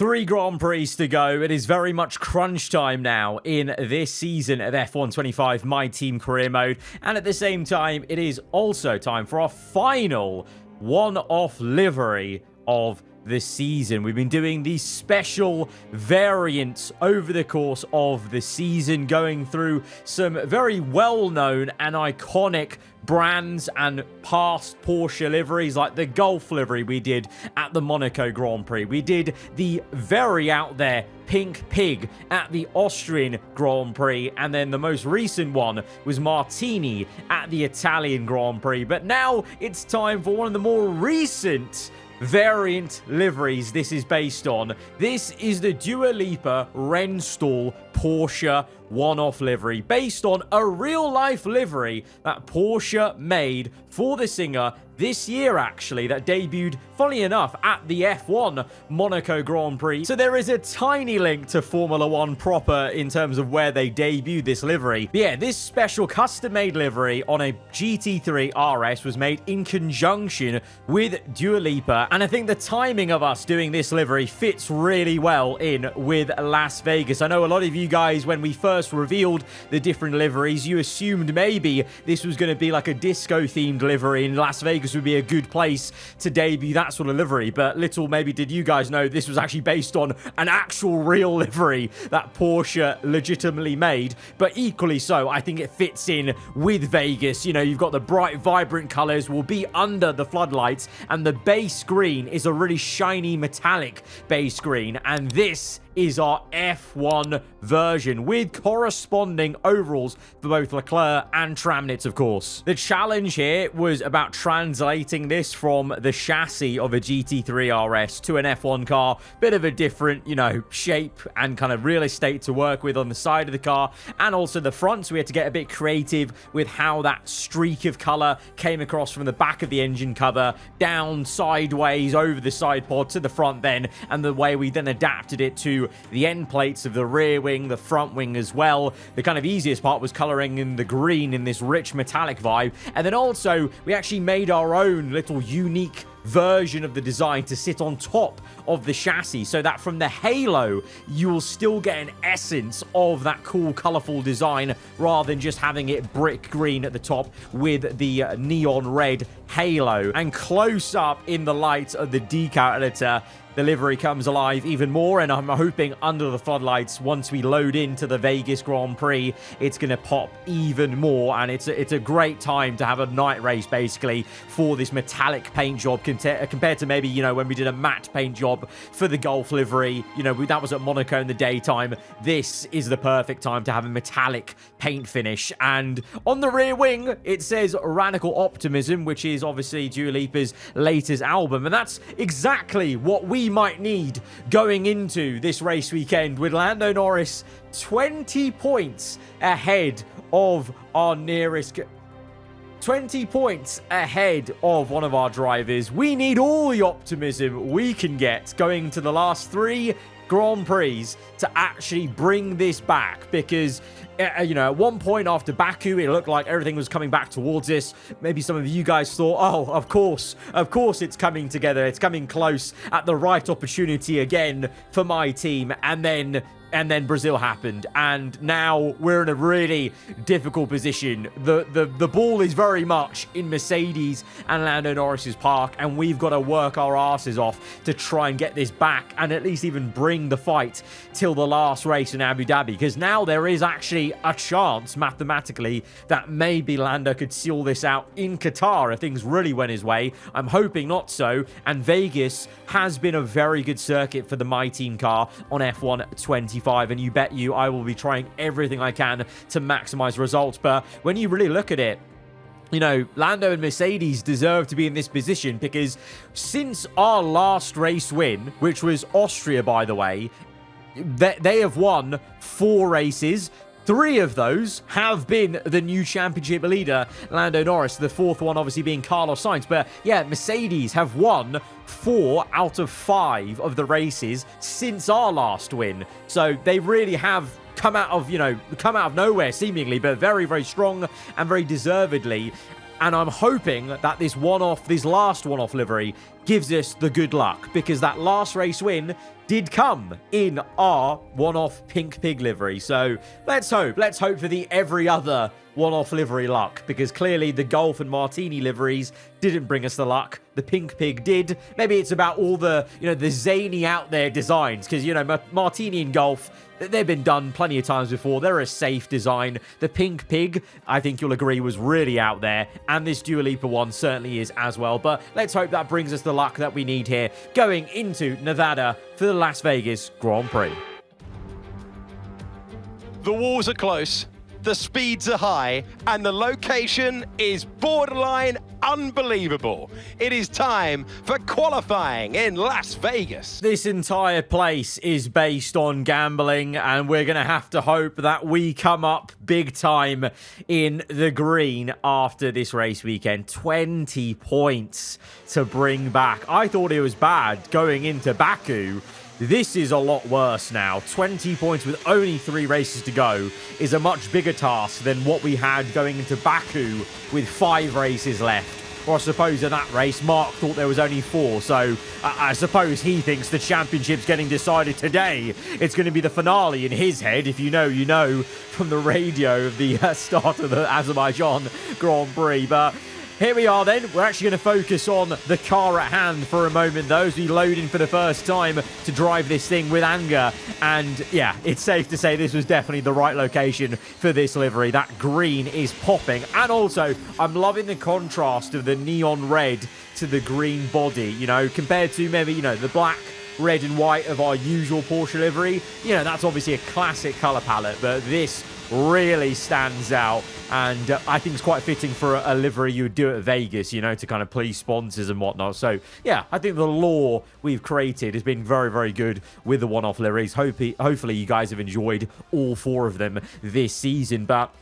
3 Grand Prix to go. It is very much crunch time now in this season of F1 25 My Team Career Mode. And at the same time, it is also time for our final one-off livery of the season. We've been doing these special variants over the course of the season, going through some very well-known and iconic brands and past Porsche liveries, like the Golf livery we did at the Monaco Grand Prix. We did the very out there Pink Pig at the Austrian Grand Prix, and then the most recent one was Martini at the Italian Grand Prix. But now it's time for one of the more recent variant liveries this is based on. This is the Dua Lipa Renault Porsche one-off livery, based on a real-life livery that Porsche made for the singer this year, actually, that debuted, funny enough, at the F1 Monaco Grand Prix. So there is a tiny link to Formula 1 proper in terms of where they debuted this livery. But yeah, this special custom-made livery on a GT3 RS was made in conjunction with Dua Lipa, and I think the timing of us doing this livery fits really well in with Las Vegas. I know a lot of you guys, when we first revealed the different liveries, you assumed maybe this was going to be like a disco-themed livery, and Las Vegas would be a good place to debut that sort of livery. But little maybe did you guys know this was actually based on an actual real livery that Porsche legitimately made. But equally so, I think it fits in with Vegas. You know, you've got the bright, vibrant colors will be under the floodlights, and the base green is a really shiny metallic base green, and this is our F1 version with corresponding overalls for both Leclerc and Tramnitz, of course. The challenge here was about translating this from the chassis of a GT3 RS to an F1 car. Bit of a different, you know, shape and kind of real estate to work with on the side of the car, and also the front, so we had to get a bit creative with how that streak of color came across from the back of the engine cover, down, sideways, over the side pod to the front then, and the way we then adapted it to the end plates of the rear wing, the front wing as well. The kind of easiest part was coloring in the green in this rich metallic vibe. And then also we actually made our own little unique version of the design to sit on top of the chassis, so that from the halo you'll still get an essence of that cool colorful design, rather than just having it brick green at the top with the neon red halo. And close up in the light of the decal editor, the livery comes alive even more, and I'm hoping under the floodlights, once we load into the Vegas Grand Prix, it's going to pop even more. And it's a great time to have a night race, basically, for this metallic paint job compared to maybe, you know, when we did a matte paint job for the Golf livery. You know, that was at Monaco in the daytime. This is the perfect time to have a metallic paint finish. And on the rear wing, it says Radical Optimism, which is obviously Dua Lipa's latest album. And that's exactly what we might need going into this race weekend, with Lando Norris 20 points ahead of our nearest 20 points ahead of one of our drivers. We need all the optimism we can get going to the last 3 Grand Prix to actually bring this back, because you know, at one point after Baku, it looked like everything was coming back towards us. Maybe some of you guys thought, oh, of course it's coming together, it's coming close at the right opportunity again for my team. And then Brazil happened, and now we're in a really difficult position. The ball is very much in Mercedes and Lando Norris's park, and we've got to work our asses off to try and get this back, and at least even bring the fight till the last race in Abu Dhabi, because now there is actually a chance, mathematically, that maybe Lando could seal this out in Qatar if things really went his way. I'm hoping not so, and Vegas has been a very good circuit for the My Team car on F1 25. And you bet you I will be trying everything I can to maximize results. But when you really look at it, you know, Lando and Mercedes deserve to be in this position, because since our last race win, which was Austria, by the way, they have won 4 races. 3 of those have been the new championship leader, Lando Norris. The 4th one obviously being Carlos Sainz. But yeah, Mercedes have won 4 out of 5 of the races since our last win. So they really have come out of nowhere seemingly, but very, very strong and very deservedly. And I'm hoping that this last one-off livery gives us the good luck, because that last race win did come in our one-off pink pig livery. So let's hope for the every other one-off livery luck, because clearly the Golf and Martini liveries didn't bring us the luck. The pink pig did. Maybe it's about all the, the zany out there designs, because, Martini and Golf, they've been done plenty of times before. They're a safe design. The pink pig, I think you'll agree, was really out there, and this Dua Lipa one certainly is as well. But let's hope that brings us the luck that we need here going into Nevada for the Las Vegas Grand Prix. The walls are close, the speeds are high, and the location is borderline unbelievable. It is time for qualifying in Las Vegas. This entire place is based on gambling, and we're going to have to hope that we come up big time in the green after this race weekend. 20 points to bring back. I thought it was bad going into Baku. This is a lot worse now. 20 points with only 3 races to go is a much bigger task than what we had going into Baku with 5 races left. Or I suppose in that race, Mark thought there was only 4. So I suppose he thinks the championship's getting decided today. It's going to be the finale in his head. If you know, you know, from the radio of the start of the Azerbaijan Grand Prix. But here we are then. We're actually going to focus on the car at hand for a moment, though, as we load in for the first time to drive this thing with anger. And yeah, it's safe to say this was definitely the right location for this livery. That green is popping. And also, I'm loving the contrast of the neon red to the green body, compared to maybe, the black, red and white of our usual Porsche livery. That's obviously a classic color palette, but this really stands out, and I think it's quite fitting for a livery you would do at Vegas, to kind of please sponsors and whatnot. So yeah, I think the lore we've created has been very, very good with the one-off liveries. Hopefully you guys have enjoyed all 4 of them this season. But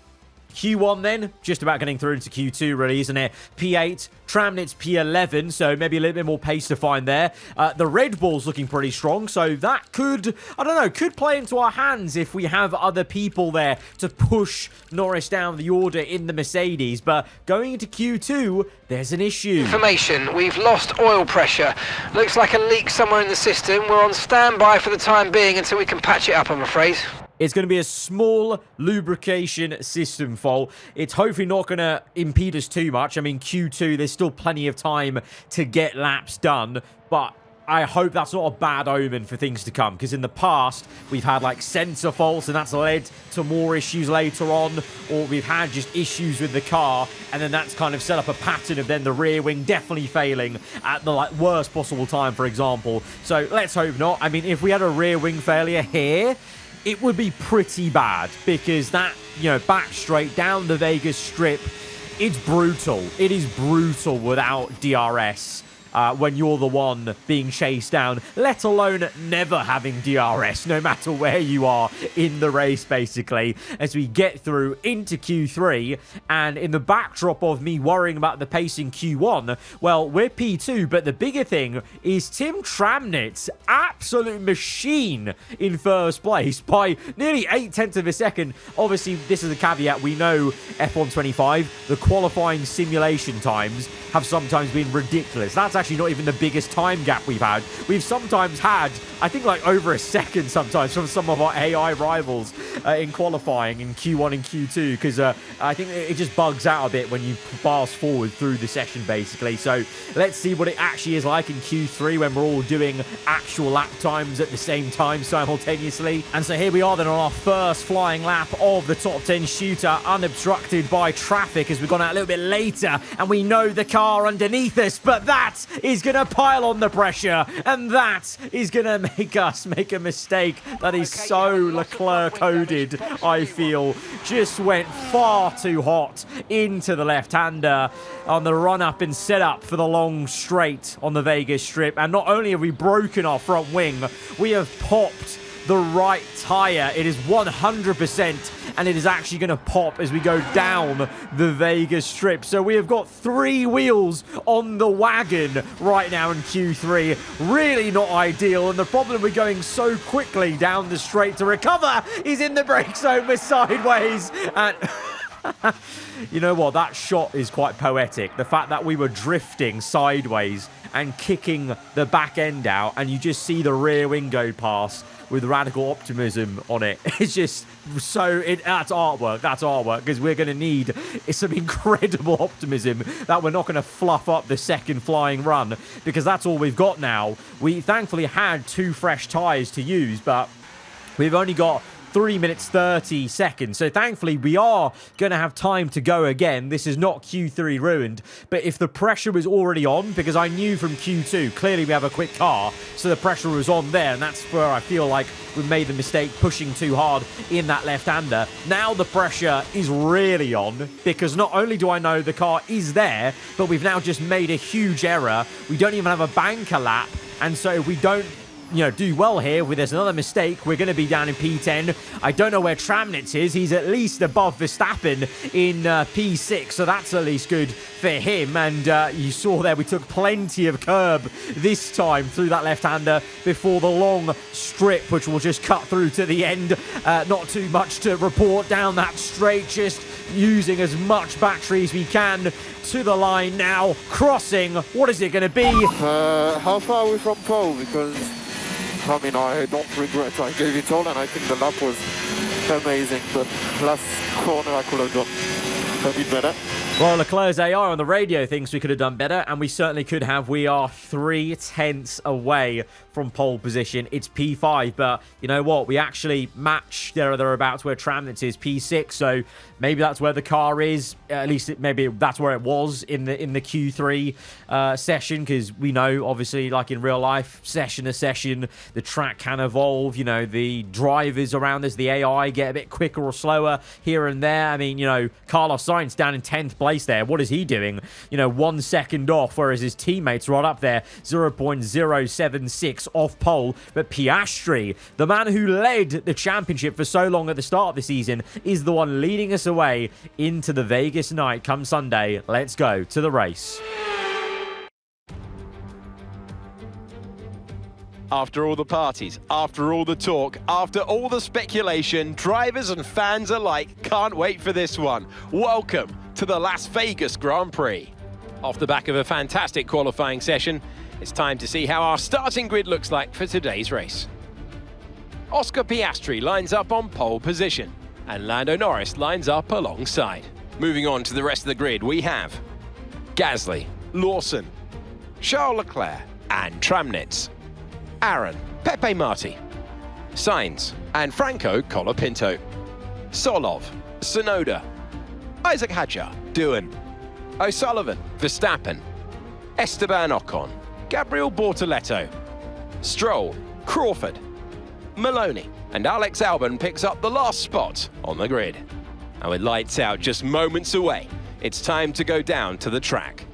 Q1 then, just about getting through into Q2 really, isn't it? P8, Tramnitz P11, so maybe a little bit more pace to find there. The Red Bull's looking pretty strong, so that could play into our hands if we have other people there to push Norris down the order in the Mercedes. But going into Q2, there's an issue. Information, we've lost oil pressure. Looks like a leak somewhere in the system. We're on standby for the time being until we can patch it up, I'm afraid. It's going to be a small lubrication system fault. It's hopefully not going to impede us too much. I mean, Q2, there's still plenty of time to get laps done, but I hope that's not a bad omen for things to come, because in the past, we've had like sensor faults, and that's led to more issues later on, or we've had just issues with the car, and then that's kind of set up a pattern of then the rear wing definitely failing at the worst possible time, for example. So let's hope not. I mean, if we had a rear wing failure here, it would be pretty bad, because that, back straight down the Vegas Strip, it's brutal. It is brutal without DRS. When you're the one being chased down, let alone never having DRS, no matter where you are in the race, basically, as we get through into Q3. And in the backdrop of me worrying about the pace in Q1, well, we're P2, but the bigger thing is Tim Tramnitz, absolute machine in first place by nearly 0.8 of a second. Obviously, this is a caveat. We know F1 25, the qualifying simulation times have sometimes been ridiculous. That's actually not even the biggest time gap we've had. We've sometimes had, I think, like over a second sometimes from some of our AI rivals in qualifying in Q1 and Q2, because I think it just bugs out a bit when you fast forward through the session, basically. So let's see what it actually is like in Q3 when we're all doing actual lap times at the same time simultaneously. And so here we are then on our first flying lap of the top 10 shooter, unobstructed by traffic, as we've gone out a little bit later, and we know the car underneath us, but that is going to pile on the pressure, and that is going to make us make a mistake that is so Leclerc-coded, I feel. Just went far too hot into the left-hander on the run-up and set-up for the long straight on the Vegas Strip. And not only have we broken our front wing, we have popped the right tyre. It is 100%, and it is actually going to pop as we go down the Vegas Strip. So we have got 3 wheels on the wagon right now in Q3. Really not ideal, and the problem with going so quickly down the straight to recover is in the brake zone. We're sideways, and You know what? That shot is quite poetic. The fact that we were drifting sideways and kicking the back end out, and you just see the rear wing go past with radical optimism on it. It's just so... that's artwork. That's artwork, because we're going to need some incredible optimism that we're not going to fluff up the second flying run, because that's all we've got now. We thankfully had 2 fresh tyres to use, but we've only got 3 minutes 30 seconds. So thankfully we are going to have time to go again. This is not Q3 ruined. But if the pressure was already on, because I knew from Q2, clearly we have a quick car, so the pressure was on there. And that's where I feel like we made the mistake pushing too hard in that left-hander. Now the pressure is really on, because not only do I know the car is there, but we've now just made a huge error. We don't even have a banker lap. And so if we don't do well here, with there's another mistake, we're going to be down in P10. I don't know where Tramnitz is. He's at least above Verstappen in P6, so that's at least good for him. And you saw there, we took plenty of curb this time through that left-hander before the long strip, which will just cut through to the end. Not too much to report down that straight, just using as much battery as we can to the line now. Crossing, what is it going to be? How far are we from pole? Because I mean, I don't regret I gave it all, and I think the lap was amazing, but last corner I could have done a bit better. Well, Leclerc's AI on the radio thinks we could have done better, and we certainly could have. We are 3/10 away from pole position. It's P5, but you know what? We actually match there or thereabouts where Tramnitz is, P6, so maybe that's where the car is. At least maybe that's where it was in the Q3 session, because we know, obviously, like in real life, session to session, the track can evolve. The drivers around us, the AI get a bit quicker or slower here and there. I mean, Carlos Sainz down in 10th place there. What is he doing? 1 second off, whereas his teammates right up there, 0.076 off pole. But Piastri, the man who led the championship for so long at the start of the season, is the one leading us away into the Vegas night come Sunday. Let's go to the race. After all the parties, after all the talk, after all the speculation, drivers and fans alike can't wait for this one. Welcome to the Las Vegas Grand Prix. Off the back of a fantastic qualifying session, it's time to see how our starting grid looks like for today's race. Oscar Piastri lines up on pole position, and Lando Norris lines up alongside. Moving on to the rest of the grid, we have Gasly, Lawson, Charles Leclerc, and Tramnitz, Aaron, Pepe Marti, Sainz, and Franco Colapinto, Solov, Sonoda, Isaac Hadjar, Doohan, O'Sullivan, Verstappen, Esteban Ocon, Gabriel Bortoletto, Stroll, Crawford, Maloney, and Alex Albon picks up the last spot on the grid. And with lights out just moments away, it's time to go down to the track.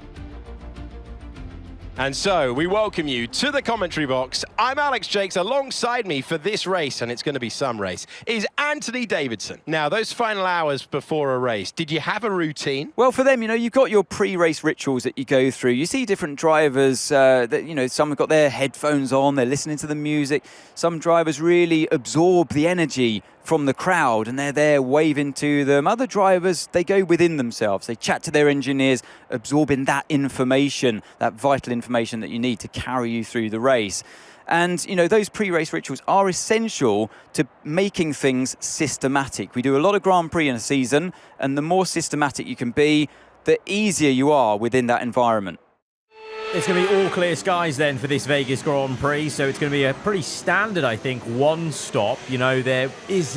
And so we welcome you to the commentary box. I'm Alex Jakes. Alongside me for this race, and it's going to be some race, is Anthony Davidson. Now, those final hours before a race, did you have a routine? Well, for them, you've got your pre-race rituals that you go through. You see different drivers that, some have got their headphones on, they're listening to the music. Some drivers really absorb the energy from the crowd and they're there waving to them. Other drivers, they go within themselves. They chat to their engineers, absorbing that information, that vital information that you need to carry you through the race. And, those pre-race rituals are essential to making things systematic. We do a lot of Grand Prix in a season, and the more systematic you can be, the easier you are within that environment. It's going to be all clear skies then for this Vegas Grand Prix, so it's going to be a pretty standard, I think, one stop. There is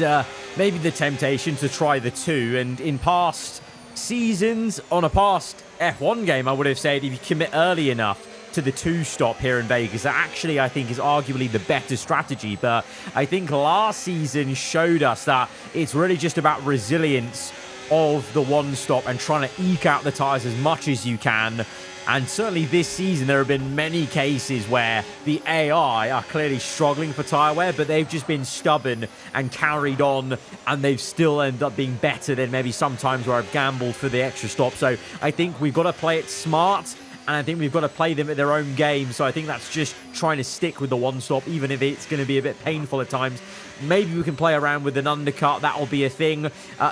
maybe the temptation to try the two, and in past seasons, on a past F1 game, I would have said if you commit early enough to the two stop here in Vegas, that actually I think is arguably the better strategy. But I think last season showed us that it's really just about resilience of the one stop and trying to eke out the tyres as much as you can. And certainly this season, there have been many cases where the AI are clearly struggling for tyre wear, but they've just been stubborn and carried on, and they've still ended up being better than maybe sometimes where I've gambled for the extra stop. So I think we've got to play it smart and I think we've got to play them at their own game. So I think that's just trying to stick with the one-stop, even if it's going to be a bit painful at times. Maybe we can play around with an undercut. That'll be a thing.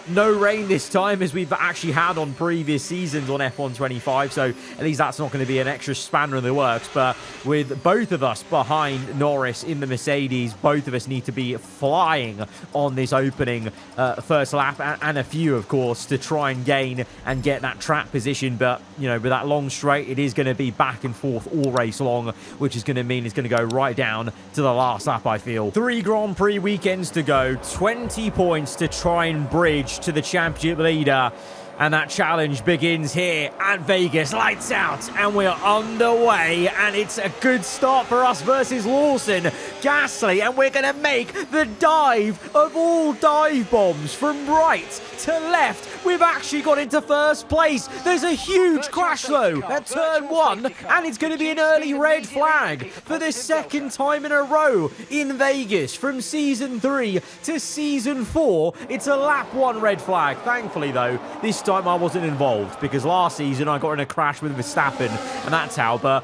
No rain this time, as we've actually had on previous seasons on F1 25, so at least that's not going to be an extra spanner in the works. But with both of us behind Norris in the Mercedes, both of us need to be flying on this opening first lap, and a few, of course, to try and gain and get that track position. But, you know, with that long straight, it is going to be back and forth all race long, which is going to mean it's going to go right down to the last lap, I feel. 3 Grand Prix weekends to go, 20 points to try and bridge to the championship leader. And that challenge begins here at Vegas. Lights out, and we're underway. And it's a good start for us versus Lawson. Gasly, and we're going to make the dive of all dive bombs from right to left. We've actually got into first place. There's a huge crash, though, at turn 1. And it's going to be an early red flag for the second time in a row in Vegas. From Season 3 to Season 4, it's a lap 1 red flag. Thankfully, though, this time I wasn't involved, because last season I got in a crash with Verstappen, and that's how. But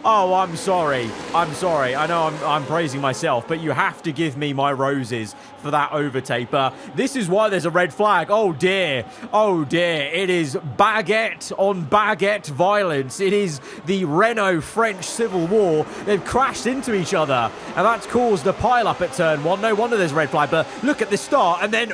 I'm sorry. I know I'm praising myself, but you have to give me my roses for that overtake. But this is why there's a red flag. Oh dear. It is baguette on baguette violence. It is the Renault French Civil War. They've crashed into each other, and that's caused a pile-up at turn 1. No wonder there's a red flag. But look at the start, and then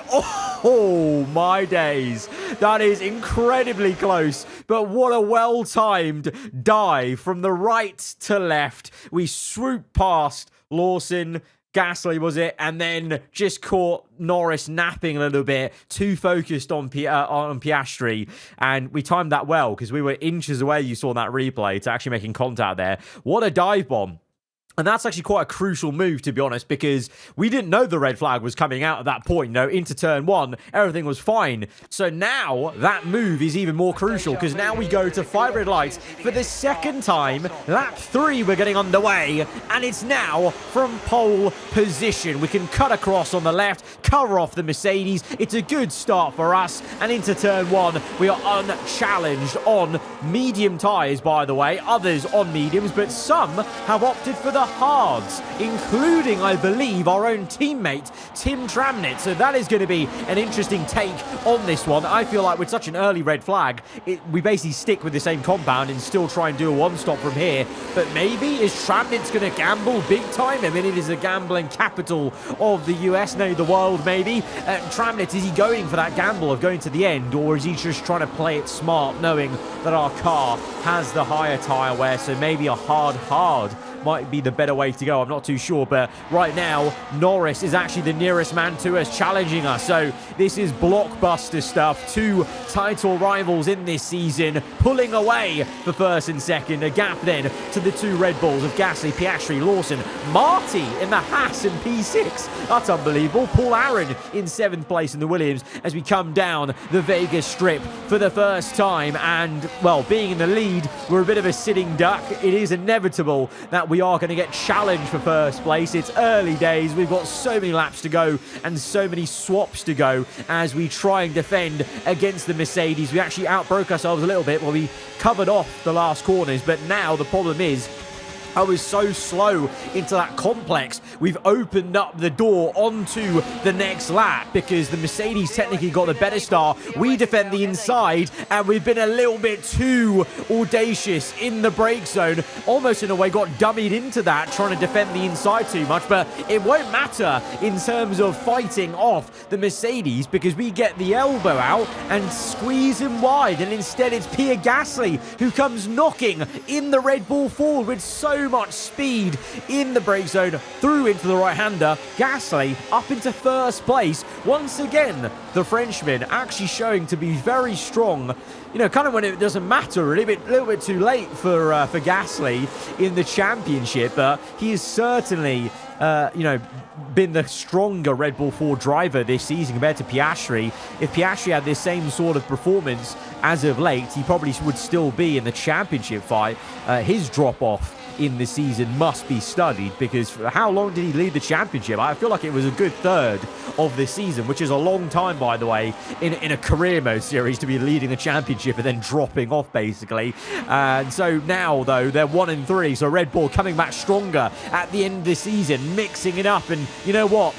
oh my days. That is incredibly close. But what a well-timed dive from the right to left. We swooped past Lawson, Gasly was it, and then just caught Norris napping a little bit, too focused on Piastri, and we timed that well, because we were inches away, you saw in that replay, to actually making contact there. What a dive bomb. And that's actually quite a crucial move, to be honest, because we didn't know the red flag was coming out at that point. You know, into turn 1, everything was fine. So now that move is even more crucial, because now we go to 5 red lights for the second time. Lap 3, we're getting underway, and it's now from pole position. We can cut across on the left, cover off the Mercedes. It's a good start for us, and into turn 1, we are unchallenged on medium tyres, by the way. Others on mediums, but some have opted for the hards, including, I believe, our own teammate, Tim Tramnett. So that is going to be an interesting take on this one. I feel like with such an early red flag, we basically stick with the same compound and still try and do a one-stop from here. But maybe, is Tramnett's going to gamble big time? I mean, it is the gambling capital of the US, no, the world, maybe. Tramnett, is he going for that gamble of going to the end, or is he just trying to play it smart, knowing that our car has the higher tyre wear, so maybe a hard might be the better way to go. I'm not too sure, but right now Norris is actually the nearest man to us, challenging us. So this is blockbuster stuff. 2 title rivals in this season pulling away for first and second. A gap then to the 2 Red Bulls of Gasly, Piastri, Lawson, Marty in the Haas and P6. That's unbelievable. Paul Aaron in 7th place in the Williams as we come down the Vegas Strip for the first time. And, well, being in the lead, we're a bit of a sitting duck. It is inevitable that we are going to get challenged for first place. It's early days. We've got so many laps to go and so many swaps to go as we try and defend against the Mercedes. We actually outbroke ourselves a little bit while we covered off the last corners, but now the problem is I was so slow into that complex. We've opened up the door onto the next lap because the Mercedes technically got the better start. We defend the inside, and we've been a little bit too audacious in the brake zone. Almost in a way got dummied into that, trying to defend the inside too much, but it won't matter in terms of fighting off the Mercedes because we get the elbow out and squeeze him wide, and instead it's Pierre Gasly who comes knocking in the Red Bull forward with so much speed in the brake zone through into the right-hander. Gasly up into first place. Once again, the Frenchman actually showing to be very strong. You know, kind of when it doesn't matter, a little bit too late for Gasly in the championship, but he is certainly, you know, been the stronger Red Bull 4 driver this season compared to Piastri. If Piastri had this same sort of performance as of late, he probably would still be in the championship fight. His drop-off in the season must be studied, because for how long did he lead the championship? I feel like it was a good third of this season, which is a long time, by the way, in a career mode series to be leading the championship and then dropping off, basically. And so now, though, they're 1-3, so Red Bull coming back stronger at the end of the season, mixing it up, and you know what?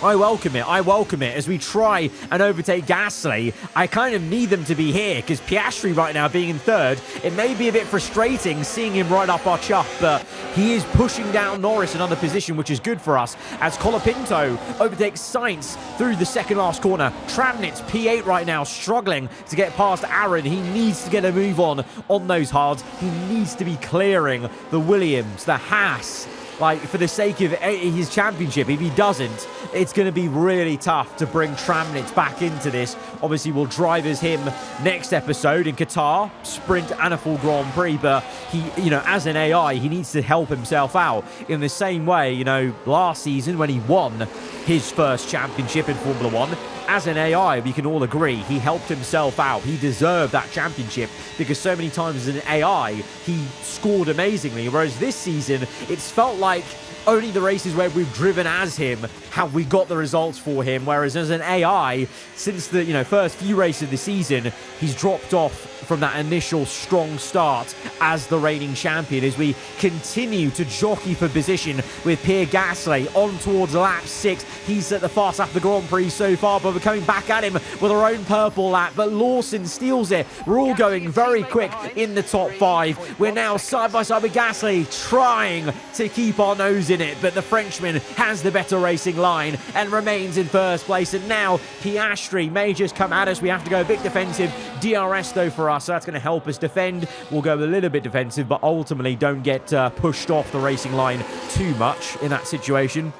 I welcome it. I welcome it as we try and overtake Gasly. I kind of need them to be here because Piastri right now being in third, it may be a bit frustrating seeing him right up our chuff, but he is pushing down Norris another position, which is good for us as Colapinto overtakes Sainz through the second last corner. Travnitz, P8 right now, struggling to get past Aaron. He needs to get a move on those hards. He needs to be clearing the Williams, the Haas, like, for the sake of his championship. If he doesn't, it's going to be really tough to bring Travnitz back into this. Obviously, we'll drive as him next episode in Qatar, sprint and a full Grand Prix, but he, you know, as an AI, he needs to help himself out in the same way, you know, last season when he won his first championship in Formula 1. As an AI, we can all agree, he helped himself out. He deserved that championship because so many times as an AI, he scored amazingly. Whereas this season, it's felt like only the races where we've driven as him have we got the results for him. Whereas as an AI, since the first few races of the season, he's dropped off from that initial strong start as the reigning champion as we continue to jockey for position with Pierre Gasly on towards lap 6. He's at the fast lap of the Grand Prix so far, but we're coming back at him with our own purple lap, but Lawson steals it. We're all going very quick in the top 5. We're now side by side with Gasly, trying to keep our nose in it, but the Frenchman has the better racing line and remains in first place. And now Piastri may just come at us. We have to go a bit defensive. DRS though for us, so that's going to help us defend. We'll go a little bit defensive, but ultimately don't get pushed off the racing line too much in that situation.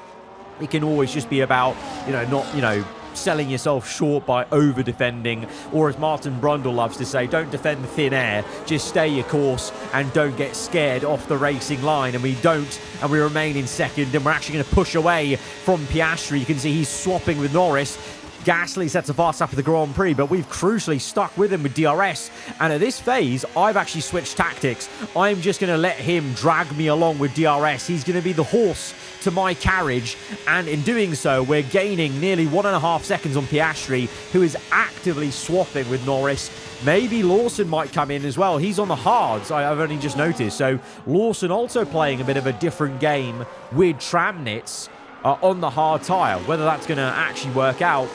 It can always just be about, not, selling yourself short by over defending, or as Martin Brundle loves to say, don't defend the thin air, just stay your course and don't get scared off the racing line. And we don't, and we remain in second, and we're actually going to push away from Piastri. You can see he's swapping with Norris. Gasly sets a fast lap of the Grand Prix, but we've crucially stuck with him with DRS. And at this phase, I've actually switched tactics. I'm just going to let him drag me along with DRS. He's going to be the horse to my carriage, and in doing so, we're gaining nearly 1.5 seconds on Piastri, who is actively swapping with Norris. Maybe Lawson might come in as well. He's on the hards, I've only just noticed. So Lawson also playing a bit of a different game with Travnitz on the hard tyre. Whether that's going to actually work out,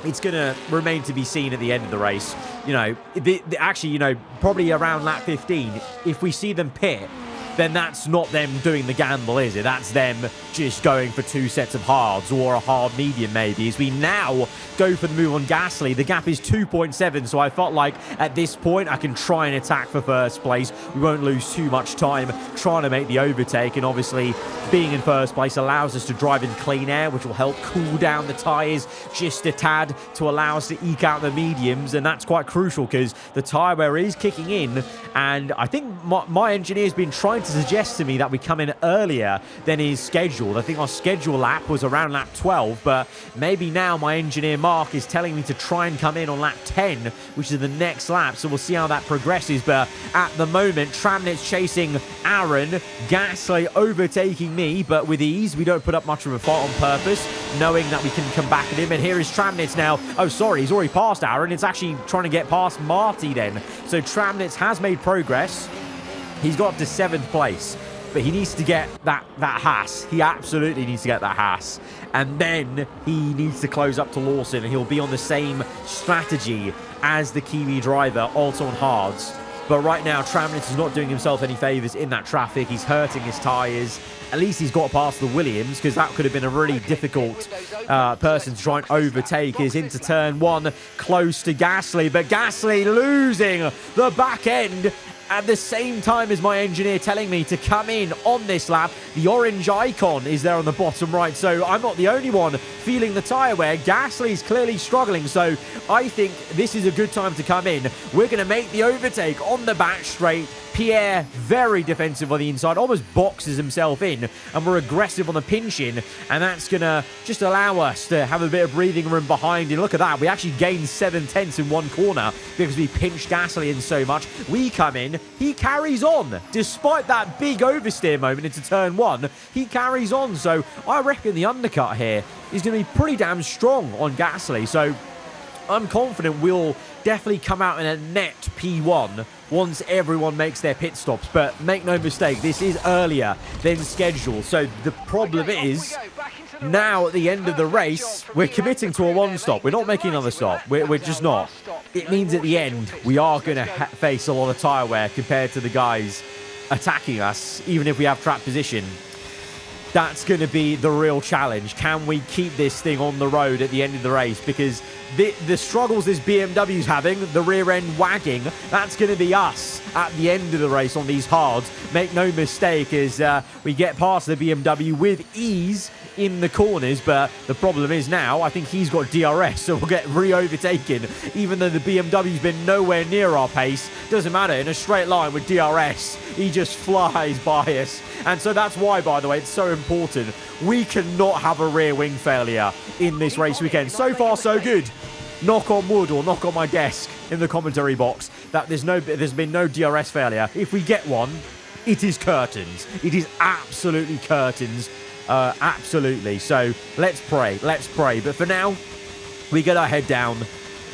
it's going to remain to be seen at the end of the race. Probably around lap 15, if we see them pit, then that's not them doing the gamble, is it? That's them just going for 2 sets of hards or a hard medium maybe. As we now go for the move on Gasly, the gap is 2.7, so I felt like at this point I can try and attack for first place. We won't lose too much time trying to make the overtake, and obviously being in first place allows us to drive in clean air, which will help cool down the tyres just a tad to allow us to eke out the mediums, and that's quite crucial because the tyre wear is kicking in, and I think my engineer's been trying to suggest to me that we come in earlier than is scheduled. I think our schedule lap was around lap 12, but maybe now my engineer Mark is telling me to try and come in on lap 10, which is the next lap, so we'll see how that progresses. But at the moment, Travnitz chasing Aaron, Gasly overtaking me, but with ease. We don't put up much of a fight on purpose, knowing that we can come back at him. And here is Travnitz now. Oh, sorry, he's already passed Aaron. It's actually trying to get past Marty then. So Travnitz has made progress. He's got up to 7th place, but he needs to get that Haas. He absolutely needs to get that Haas. And then he needs to close up to Lawson, and he'll be on the same strategy as the Kiwi driver, also on hards. But right now, Travnitz is not doing himself any favours in that traffic. He's hurting his tyres. At least he's got past the Williams, because that could have been a really difficult person to try and overtake. Is into turn 1, close to Gasly, but Gasly losing the back end at the same time as my engineer telling me to come in on this lap. The orange icon is there on the bottom right, so I'm not the only one feeling the tyre wear. Gasly's clearly struggling, so I think this is a good time to come in. We're going to make the overtake on the back straight. Pierre, very defensive on the inside, almost boxes himself in, and we're aggressive on the pinch-in, and that's going to just allow us to have a bit of breathing room behind. And look at that, we actually gained 7/10 in one corner because we pinched Gasly in so much. We come in, he carries on. Despite that big oversteer moment into turn 1, he carries on. So I reckon the undercut here is going to be pretty damn strong on Gasly. So I'm confident we'll definitely come out in a net P1 once everyone makes their pit stops. But make no mistake, this is earlier than scheduled. So the problem is, now at the end of the race, we're committing to a 1-stop. We're not making another stop. We're just not. It means at the end, we are going to face a lot of tyre wear compared to the guys attacking us, even if we have track position. That's going to be the real challenge. Can we keep this thing on the road at the end of the race? Because the struggles this BMW's having, the rear end wagging, that's going to be us at the end of the race on these hards. Make no mistake, as we get past the BMW with ease in the corners, but the problem is now, I think he's got DRS, so we'll get re-overtaken, even though the BMW's been nowhere near our pace. Doesn't matter, in a straight line with DRS, he just flies by us. And so that's why, by the way, it's so important. We cannot have a rear wing failure in this race weekend. So far, so good. Knock on wood or knock on my desk in the commentary box that there's been no DRS failure. If we get one, it is curtains. It is absolutely curtains. Absolutely. So let's pray. Let's pray. But for now, we get our head down.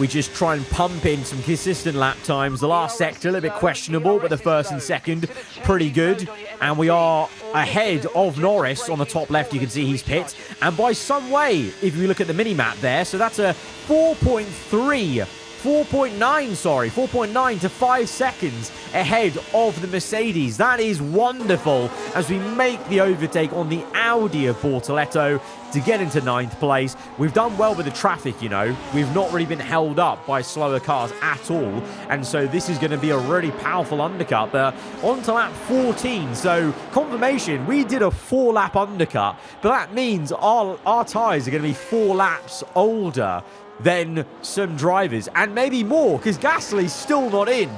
We just try and pump in some consistent lap times. The last sector, a little bit questionable, but the first and second, pretty good. And we are ahead of Norris on the top left. You can see he's pit. And by some way, if you look at the mini-map there, so that's a 4.9 to 5 seconds ahead of the Mercedes. That is wonderful as we make the overtake on the Audi of Bortoleto to get into 9th place. We've done well with the traffic, you know. We've not really been held up by slower cars at all. And so this is going to be a really powerful undercut. But on to lap 14. So confirmation, we did a 4-lap undercut. But that means our tyres are going to be 4 laps older than some drivers, and maybe more, because Gasly's still not in.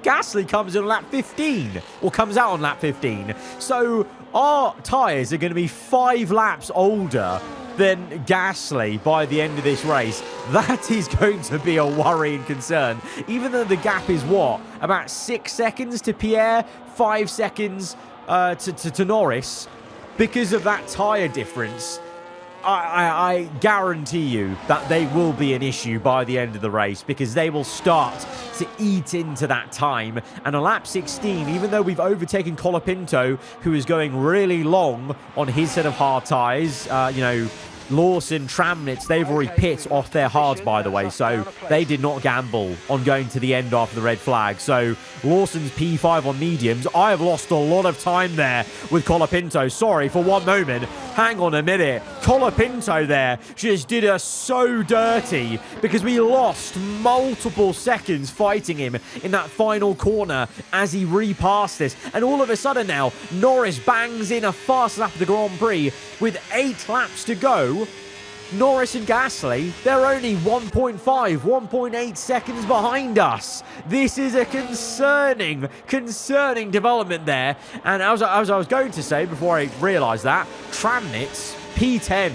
Gasly comes in on lap 15, or comes out on lap 15. So our tyres are going to be 5 laps older than Gasly by the end of this race. That is going to be a worrying concern. Even though the gap is what? About 6 seconds to Pierre, 5 seconds to Norris. Because of that tyre difference, I guarantee you that they will be an issue by the end of the race, because they will start to eat into that time. And on lap 16, even though we've overtaken Colapinto, who is going really long on his set of hard tyres, you know, Lawson, Tramnitz, they've already pit off their hards, by the way, so they did not gamble on going to the end after the red flag. So Lawson's P5 on mediums. I have lost a lot of time there with Colapinto. Sorry, for one moment. Hang on a minute. Colapinto there just did us so dirty because we lost multiple seconds fighting him in that final corner as he repassed this. And all of a sudden now, Norris bangs in a fast lap of the Grand Prix with 8 laps to go. Norris and Gasly, they're only 1.8 seconds behind us. This is a concerning development there. And as I was going to say before I realised that, Tramnitz, P10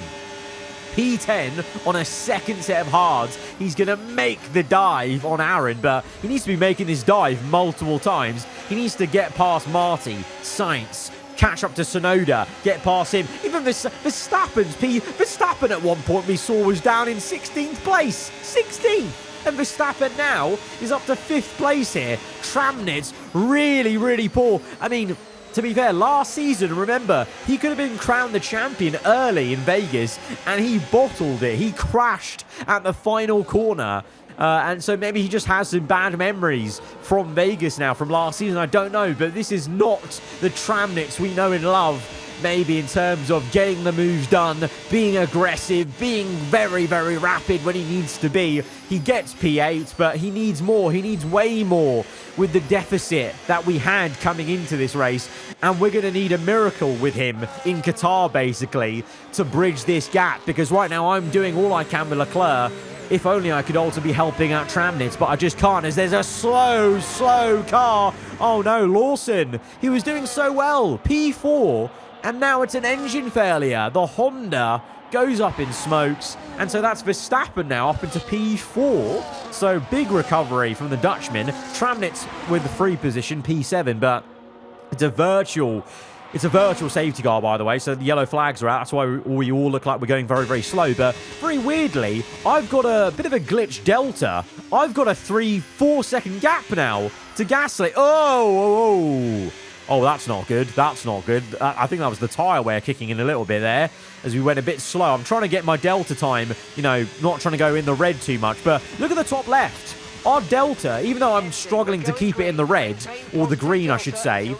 on a second set of hards. He's going to make the dive on Aaron, but he needs to be making this dive multiple times. He needs to get past Marty, Sainz, catch up to Sonoda, get past him. Even Verstappen at one point we saw was down in 16th place. 16th! And Verstappen now is up to 5th place here. Tramnitz, really poor. I mean, to be fair, last season, remember, he could have been crowned the champion early in Vegas, and he bottled it. He crashed at the final corner. And so maybe he just has some bad memories from Vegas now, from last season. I don't know, but this is not the Tramnitz we know and love maybe in terms of getting the moves done, being aggressive, being very, very rapid when he needs to be. He gets P8, but he needs more. He needs way more with the deficit that we had coming into this race. And we're going to need a miracle with him in Qatar, basically, to bridge this gap. Because right now I'm doing all I can with Leclerc. If only I could also be helping out Tramnitz, but I just can't as there's a slow car. Oh no, Lawson. He was doing so well. P4, and now it's an engine failure. The Honda goes up in smokes, and so that's Verstappen now up into P4. So big recovery from the Dutchman. Tramnitz with the free position, P7, but it's a virtual safety car, by the way, so the yellow flags are out. That's why we all look like we're going very, very slow. But very weirdly, I've got a bit of a glitch delta. I've got a 3-4 second gap now to Gasly. Oh, that's not good. That's not good. I think that was the tyre wear kicking in a little bit there as we went a bit slow. I'm trying to get my delta time, not trying to go in the red too much. But look at the top left. Our delta, even though I'm struggling to keep it in the red, or the green, I should say,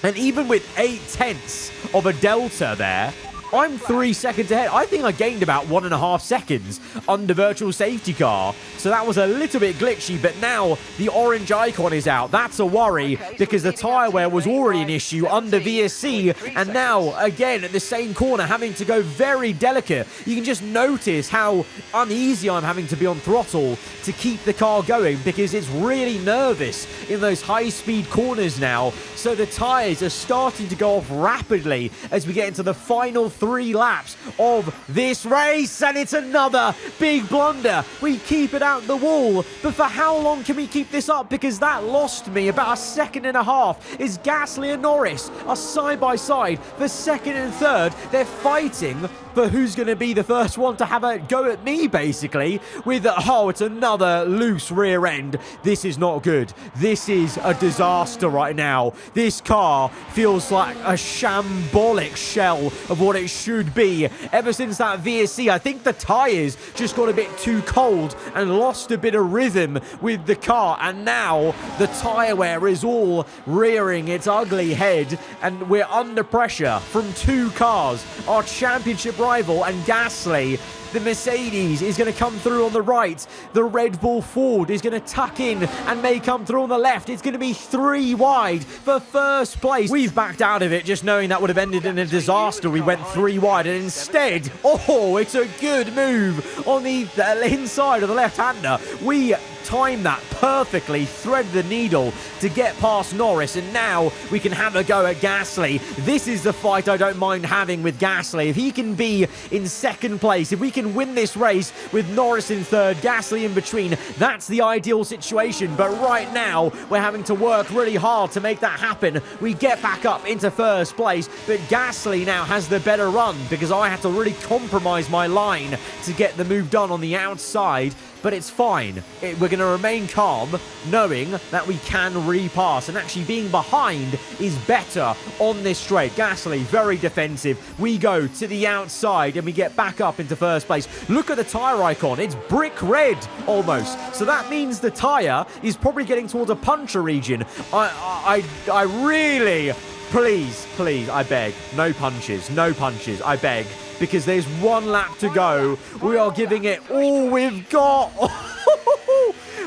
and even with 0.8 of a delta there, I'm 3 seconds ahead. I think I gained about 1.5 seconds under virtual safety car. So that was a little bit glitchy, but now the orange icon is out. That's a worry because the tyre wear was already an issue under VSC. And now, again, at the same corner, having to go very delicate. You can just notice how uneasy I'm having to be on throttle to keep the car going because it's really nervous in those high-speed corners now. So the tyres are starting to go off rapidly as we get into the final 3 laps of this race, and it's another big blunder. We keep it out the wall, but for how long can we keep this up? Because that lost me about 1.5 seconds. Is Gasly and Norris are side by side for second and third. They're fighting for who's going to be the first one to have a go at me, basically, with, it's another loose rear end. This is not good. This is a disaster right now. This car feels like a shambolic shell of what it should be. Ever since that VSC, I think the tyres just got a bit too cold and lost a bit of rhythm with the car, and now the tyre wear is all rearing its ugly head, and we're under pressure from 2 cars. Our championship rival and Gasly. The Mercedes is going to come through on the right. The Red Bull Ford is going to tuck in and may come through on the left. It's going to be 3 wide for first place. We've backed out of it just knowing that would have ended in a disaster. We went 3 wide, and instead, it's a good move on the inside of the left-hander. We timed that perfectly, threaded the needle to get past Norris, and now we can have a go at Gasly. This is the fight I don't mind having with Gasly. If he can be in second place, if we can win this race with Norris in third, Gasly in between, that's the ideal situation. But right now, we're having to work really hard to make that happen. We get back up into first place, but Gasly now has the better run because I had to really compromise my line to get the move done on the outside. But it's fine. We're going to remain calm, knowing that we can repass. And actually being behind is better on this straight. Gasly, very defensive. We go to the outside and we get back up into first place. Look at the tyre icon. It's brick red, almost. So that means the tyre is probably getting towards a puncture region. I really... Please, I beg. No punches, I beg. Because there's 1 lap to go. We are giving it all we've got.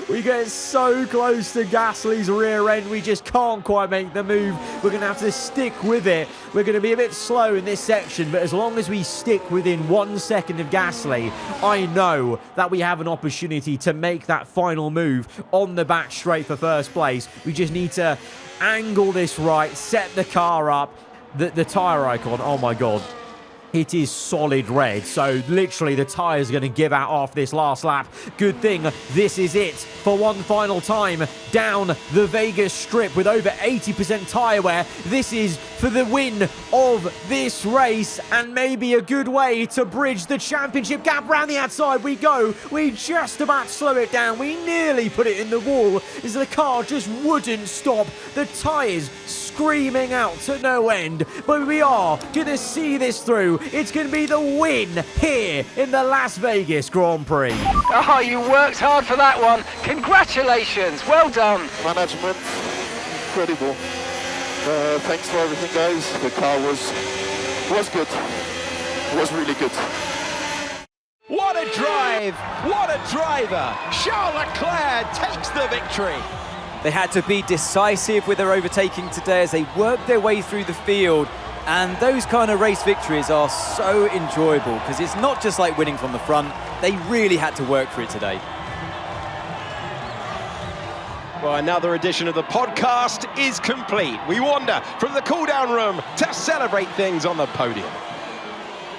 We get so close to Gasly's rear end. We just can't quite make the move. We're going to have to stick with it. We're going to be a bit slow in this section, but as long as we stick within 1 second of Gasly, I know that we have an opportunity to make that final move on the back straight for first place. We just need to angle this right, set the car up. The tyre icon, oh my God. It is solid red, so literally the tyres are going to give out after this last lap. Good thing this is it for one final time down the Vegas Strip with over 80% tyre wear. This is for the win of this race and maybe a good way to bridge the championship gap. Around the outside we go. We just about slow it down. We nearly put it in the wall as the car just wouldn't stop. The tyres screaming out to no end, but we are going to see this through. It's going to be the win here in the Las Vegas Grand Prix. Oh, you worked hard for that one. Congratulations. Well done. Management, incredible. Thanks for everything, guys. The car was Was good. Was really good. What a drive! What a driver! Charles Leclerc takes the victory. They had to be decisive with their overtaking today as they worked their way through the field. And those kind of race victories are so enjoyable because it's not just like winning from the front. They really had to work for it today. Well, another edition of the podcast is complete. We wander from the cool-down room to celebrate things on the podium.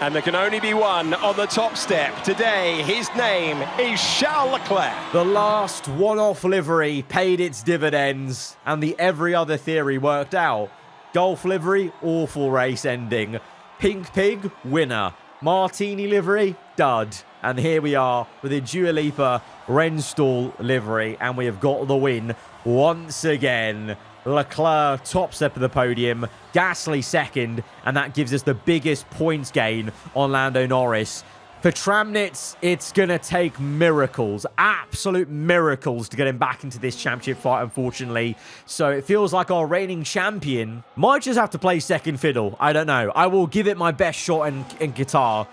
And there can only be one on the top step. Today, his name is Charles Leclerc. The last one-off livery paid its dividends, and the every other theory worked out. Golf livery, awful race ending. Pink Pig, winner. Martini livery, dud. And here we are with a Dua Lipa Renstall livery, and we have got the win once again. Leclerc top step of the podium, Gasly second, and that gives us the biggest points gain on Lando Norris. For Tramnitz, it's going to take miracles, absolute miracles to get him back into this championship fight, unfortunately. So it feels like our reigning champion might just have to play second fiddle. I don't know. I will give it my best shot in Qatar.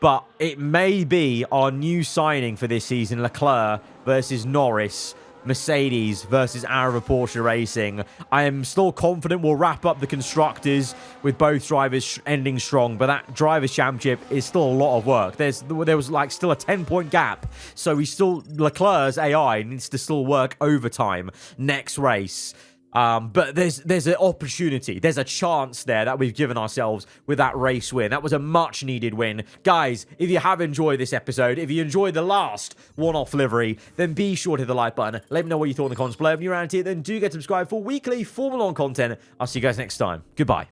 But it may be our new signing for this season, Leclerc versus Norris, Mercedes versus Aarava Porsche Racing. I am still confident we'll wrap up the constructors with both drivers ending strong, but that drivers' championship is still a lot of work. There was like still a 10-point gap, so Leclerc's AI needs to still work overtime next race. But there's an opportunity, there's a chance there that we've given ourselves with that race win. That was a much needed win. Guys, if you have enjoyed this episode, if you enjoyed the last one-off livery, then be sure to hit the like button. Let me know what you thought in the comments below. If you're around here, then do get subscribed for weekly Formula 1 content. I'll see you guys next time. Goodbye.